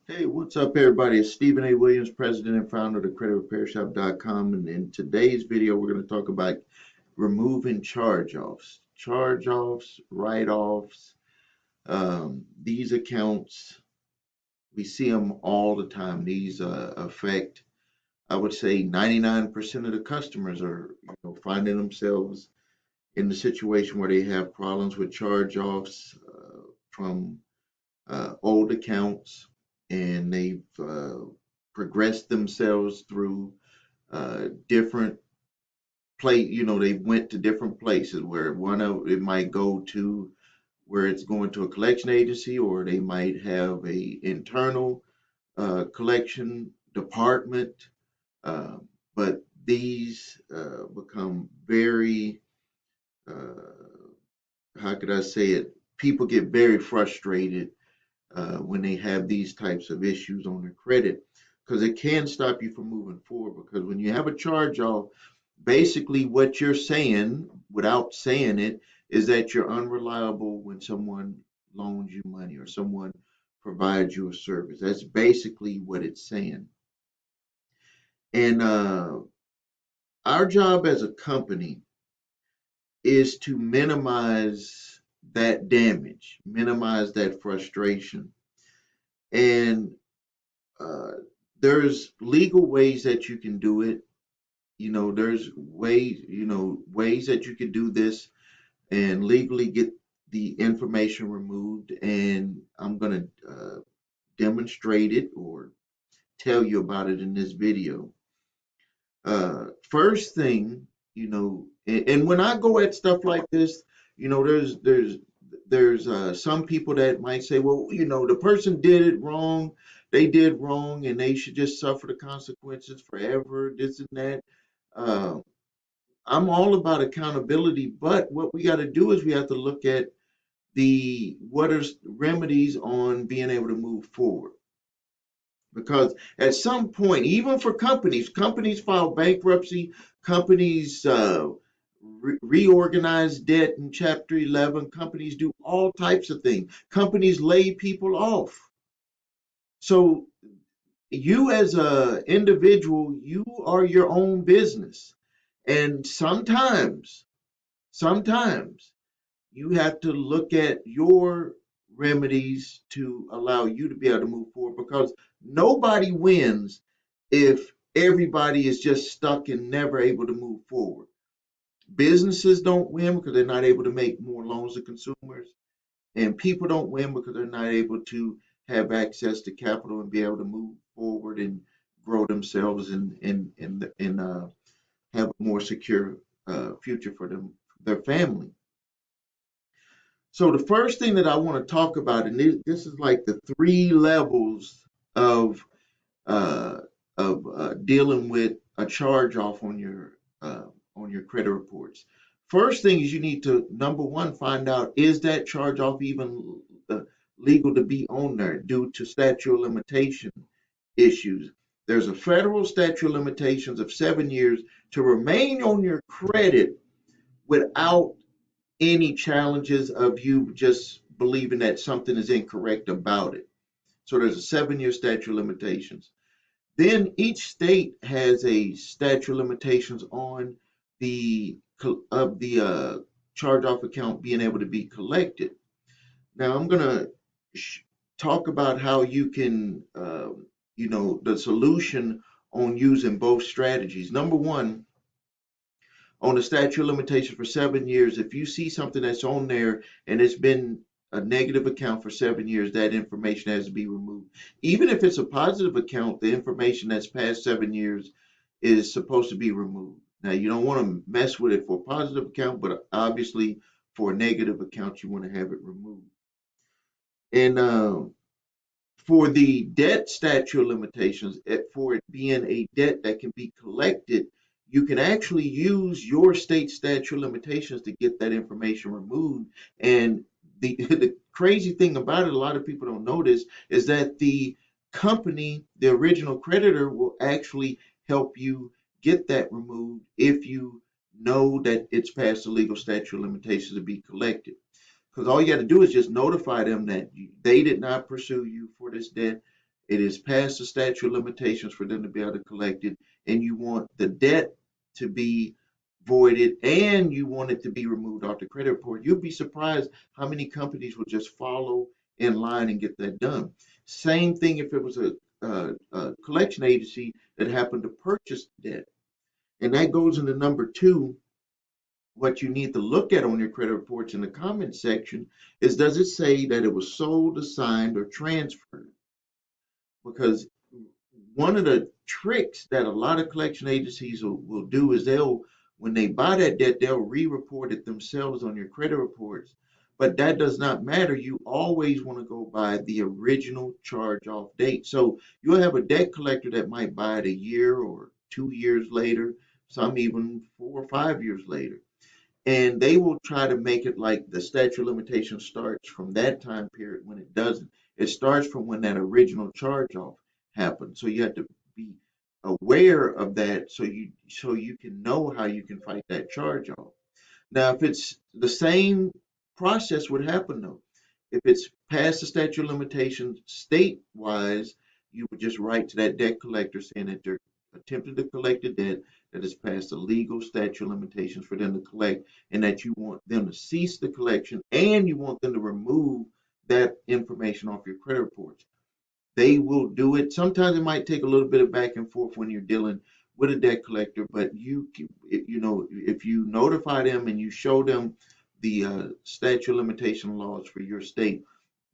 Hey, what's up, everybody? It's Stephen A. Williams, president and founder of the creditrepairshop.com. And in today's video, we're going to talk about removing charge-offs. Charge-offs, write-offs, these accounts, we see them all the time. These affect, I would say, 99% of the customers are finding themselves in the situation where they have problems with charge-offs from old accounts, and they've progressed themselves through different they went to different places where one of it might go to where it's going to a collection agency, or they might have a internal collection department. Uh, but these become very, uh, how could I say it? People get very frustrated when they have these types of issues on their credit, because it can stop you from moving forward. Because when you have a charge off, basically what you're saying without saying it is that you're unreliable when someone loans you money or someone provides you a service. That's basically what it's saying. And our job as a company is to minimize that damage, minimize that frustration. And uh, there's legal ways that you can do it. There's ways that you can do this and legally get the information removed. And I'm going to demonstrate it or tell you about it in this video. First thing, and when I go at stuff like this, there's some people that might say, well, the person did it wrong, they did wrong, and they should just suffer the consequences forever, this and that. Uh, I'm all about accountability, but what we got to do is we have to look at the what are remedies on being able to move forward. Because at some point, even for companies file bankruptcy, companies reorganize debt in Chapter 11, companies do all types of things, companies lay people off. So you as a individual, you are your own business. And sometimes you have to look at your remedies to allow you to be able to move forward, because nobody wins if everybody is just stuck and never able to move forward. Businesses don't win because they're not able to make more loans to consumers, and people don't win because they're not able to have access to capital and be able to move forward and grow themselves and have a more secure future for their family. So the first thing that I want to talk about, and this is like the three levels of uh, dealing with a charge off on your credit reports. First thing is you need to, number one, find out, is that charge off even legal to be on there due to statute of limitation issues. There's a federal statute of limitations of 7 years to remain on your credit without any challenges of you just believing that something is incorrect about it. So there's a 7 year statute of limitations. Then each state has a statute of limitations on the charge off account being able to be collected. Now I'm gonna talk about how you can, the solution on using both strategies. Number one, on the statute of limitations for 7 years, if you see something that's on there and it's been a negative account for 7 years, that information has to be removed. Even if it's a positive account, the information that's past 7 years is supposed to be removed. Now, you don't want to mess with it for a positive account, but obviously for a negative account, you want to have it removed. And for the debt statute of limitations, for it being a debt that can be collected, you can actually use your state statute of limitations to get that information removed. And the crazy thing about it, a lot of people don't notice, is that the company, the original creditor, will actually help you get that removed if you know that it's past the legal statute of limitations to be collected. Because all you got to do is just notify them that they did not pursue you for this debt. It is past the statute of limitations for them to be able to collect it, and you want the debt to be voided and you want it to be removed off the credit report. You'll be surprised how many companies will just follow in line and get that done. Same thing if it was a collection agency that happened to purchase debt. And that goes into number two. What you need to look at on your credit reports in the comment section is, does it say that it was sold, assigned, or transferred? Because one of the tricks that a lot of collection agencies will do is when they buy that debt, they'll re-report it themselves on your credit reports. But that does not matter. You always want to go by the original charge-off date. So you'll have a debt collector that might buy it a year or 2 years later, some even 4 or 5 years later. And they will try to make it like the statute of limitations starts from that time period when it doesn't. It starts from when that original charge off happened. So you have to be aware of that so you can know how you can fight that charge off. Now, if it's the same process would happen though. If it's past the statute of limitations state-wise, you would just write to that debt collector saying that they're attempting to collect a debt that is past the legal statute of limitations for them to collect, and that you want them to cease the collection and you want them to remove that information off your credit reports. They will do it. Sometimes it might take a little bit of back and forth when you're dealing with a debt collector, but if you notify them and you show them the statute of limitation laws for your state,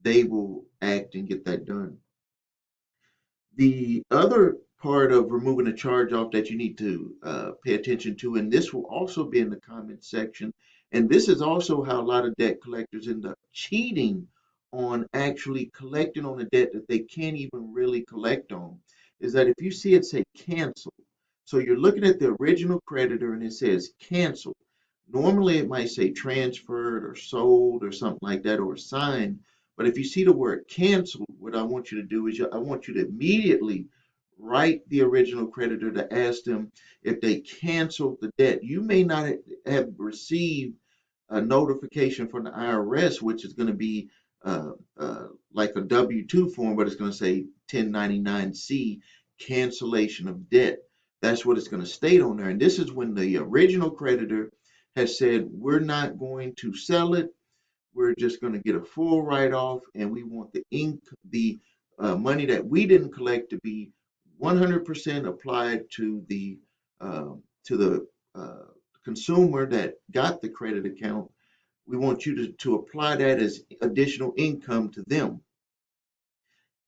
they will act and get that done. The other part of removing a charge off that you need to pay attention to, and this will also be in the comment section, and this is also how a lot of debt collectors end up cheating on actually collecting on a debt that they can't even really collect on, is that if you see it say cancel, so you're looking at the original creditor and it says cancel. Normally it might say transferred or sold or something like that or signed. But if you see the word cancel, what I want you to do is I want you to immediately write the original creditor to ask them if they canceled the debt. You may not have received a notification from the IRS, which is going to be like a W-2 form, but it's going to say 1099-C, cancellation of debt. That's what it's going to state on there. And this is when the original creditor has said, we're not going to sell it. We're just going to get a full write-off, and we want the money that we didn't collect to be 100% applied to the consumer that got the credit account. We want you to apply that as additional income to them.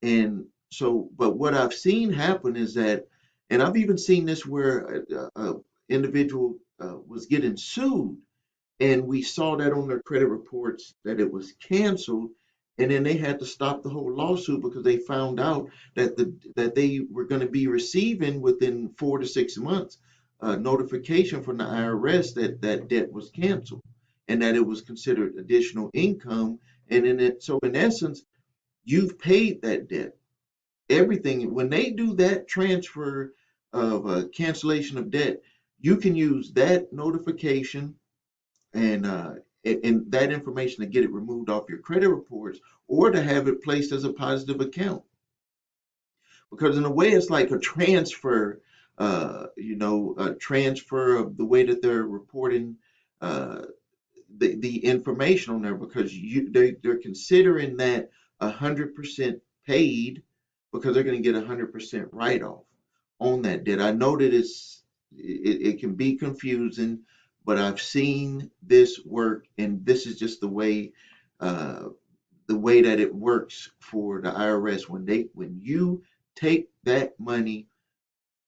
And so, but what I've seen happen is that, and I've even seen this where an individual was getting sued, and we saw that on their credit reports that it was canceled, and then they had to stop the whole lawsuit because they found out that they were going to be receiving within 4 to 6 months notification from the IRS that debt was canceled and that it was considered additional income. And so in essence, you've paid that debt. Everything, when they do that transfer of cancellation of debt, you can use that notification and that information to get it removed off your credit reports or to have it placed as a positive account. Because in a way, it's like a transfer, a transfer of the way that they're reporting the information on there, because they're considering that 100% paid because they're going to get 100% write-off on that debt. I know that it can be confusing, but I've seen this work, and this is just the way that it works for the IRS. When you take that money,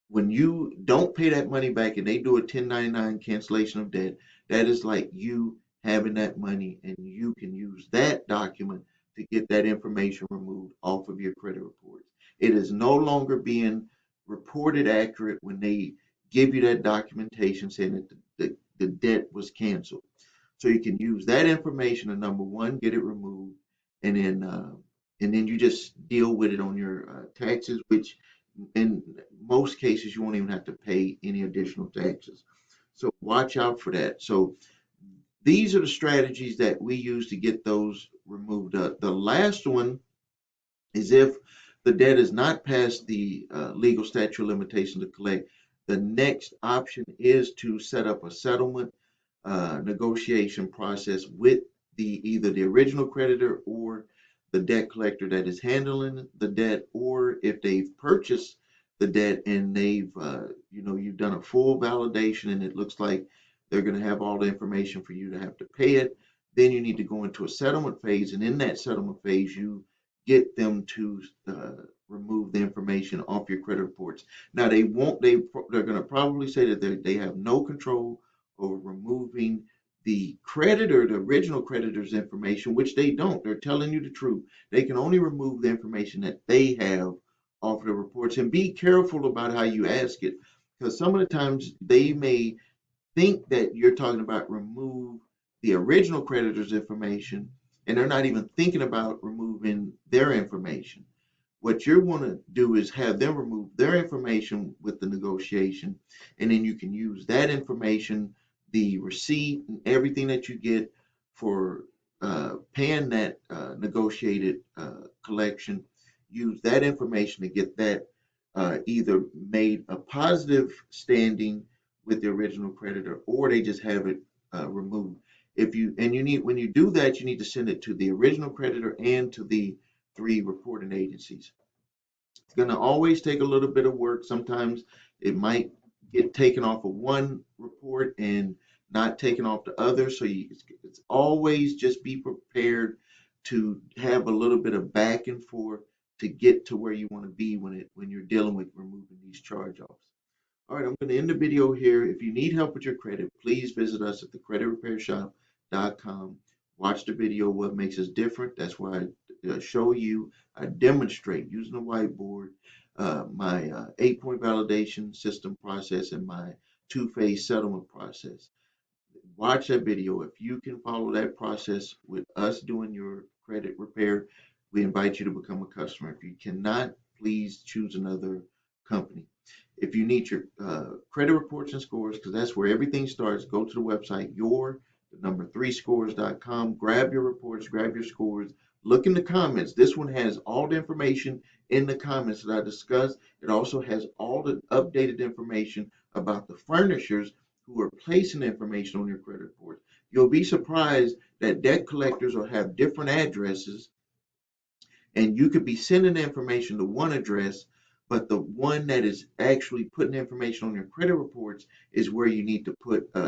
when you don't pay that money back and they do a 1099 cancellation of debt, that is like you having that money, and you can use that document to get that information removed off of your credit reports. It is no longer being reported accurate when they give you that documentation saying that the debt was canceled. So you can use that information to, number one, get it removed, and then you just deal with it on your taxes, which in most cases you won't even have to pay any additional taxes. So watch out for that. So these are the strategies that we use to get those removed. The last one is if the debt is not past the legal statute of limitation to collect, the next option is to set up a settlement negotiation process with either the original creditor or the debt collector that is handling the debt, or if they've purchased the debt and you've done a full validation and it looks like they're going to have all the information for you to have to pay it, then you need to go into a settlement phase, and in that settlement phase you get them to remove the information off your credit reports. Now they're going to probably say that they have no control over removing the creditor, the original creditor's information, which they don't. They're telling you the truth. They can only remove the information that they have off of the reports. And be careful about how you ask it, because some of the times they may think that you're talking about remove the original creditor's information, and they're not even thinking about removing their information. What you want to do is have them remove their information with the negotiation, and then you can use that information, the receipt and everything that you get for paying that negotiated collection. Use that information to get that either made a positive standing with the original creditor, or they just have it removed. When you do that, you need to send it to the original creditor and to the 3 reporting agencies. It's going to always take a little bit of work. Sometimes it might get taken off of one report and not taken off the other. So it's always just be prepared to have a little bit of back and forth to get to where you want to be when you're dealing with removing these charge-offs. All right, I'm going to end the video here. If you need help with your credit, please visit us at thecreditrepairshop.com. Watch the video, what makes us different. That's why I show you, I demonstrate using a whiteboard, my 8-point validation system process and my 2-phase settlement process. Watch that video. If you can follow that process with us doing your credit repair, we invite you to become a customer. If you cannot, please choose another company. If you need your credit reports and scores, because that's where everything starts, go to the website, your3scores.com. Grab your reports, grab your scores. Look in the comments. This one has all the information in the comments that I discussed. It also has all the updated information about the furnishers who are placing information on your credit report. You'll be surprised that debt collectors will have different addresses, and you could be sending information to one address, but the one that is actually putting information on your credit reports is where you need to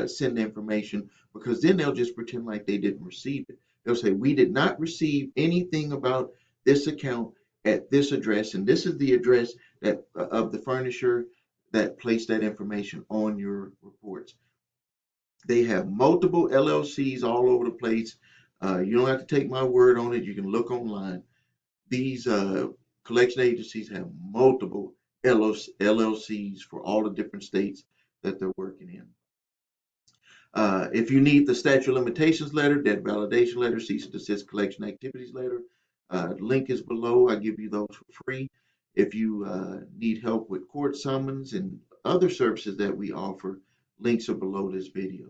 send the information, because then they'll just pretend like they didn't receive it. They'll say, we did not receive anything about this account at this address, and this is the address that of the furnisher that placed that information on your reports. They have multiple LLCs all over the place. You don't have to take my word on it. You can look online. These collection agencies have multiple LLCs for all the different states that they're working in. If you need the statute of limitations letter, debt validation letter, cease and desist collection activities letter, link is below. I give you those for free. If you need help with court summons and other services that we offer, links are below this video.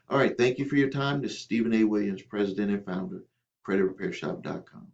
All right, thank you for your time. This is Stephen A. Williams, President and Founder, CreditRepairShop.com.